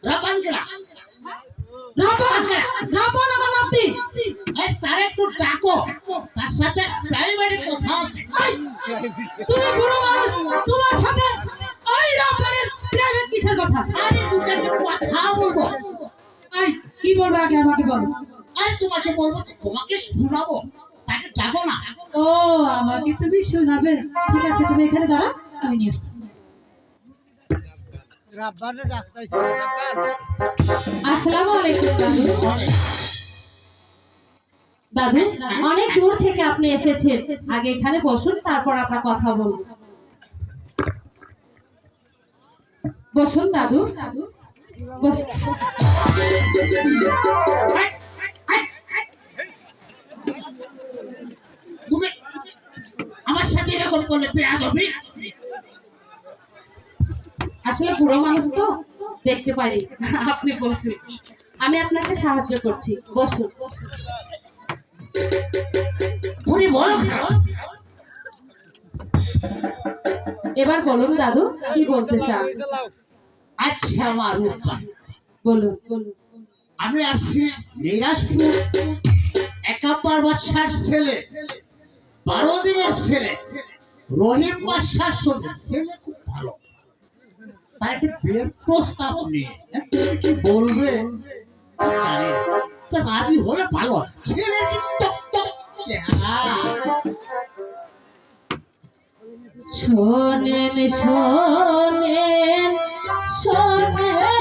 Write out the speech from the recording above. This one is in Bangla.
রাপানকেরা রাবণ রাবণ আমার নাতি। এই তার একটু ডাকো, তার সাথে প্রাইভেট কথা আছে। তুমি বুড়ো মানুষ, তোমার সাথে ওই রাবণের প্রাইভেট কিসের কথা? আরে দুটো একটু কথা বলবো। এই কি বলবে আগে আমাকে বলো। আরে তোমাকে বলবো, তোমাকে শোনাবো, তাকে ডাকো না। ও আমাকে তুমি শোনাবে? ঠিক আছে তুমি এখানে দাঁড়াও, আমি নিয়ে আসছি। রাব্বারে ডাকতাইছে রাব্বার। আসসালামু আলাইকুম দাদু। দাদু অনেক দূর থেকে আপনি এসেছেন, আগে এখানে বসুন, তারপর আপনার কথা বলবো। বসুন দাদু, বসুন। তুমি আমার সাথে এরকম করলে বেয়াদবি। আসলে বুড়ো মানুষ তো দেখতে পারি। আপনি বসুন, আমি আপনাকে সাহায্য করছি, বসুন। তুমি বলো। এবার বলুন দাদু, কি বলতে চান? আচ্ছা আমার রূপা, বলুন বলুন। আমি আসছি নিরাজপুর, 51 বছর ছেলে, 12 দিনের ছেলে, রহিম বাদশার সঙ্গে ছেলে খুব ভালো, তার একটি বিয়ের প্রস্তাব নিয়ে। তুমি কি বলবে জানি না। তা রাজি হলে ভালো। ছেলের কি টকটক চেহারা। শোনেন শোনেন শোনেন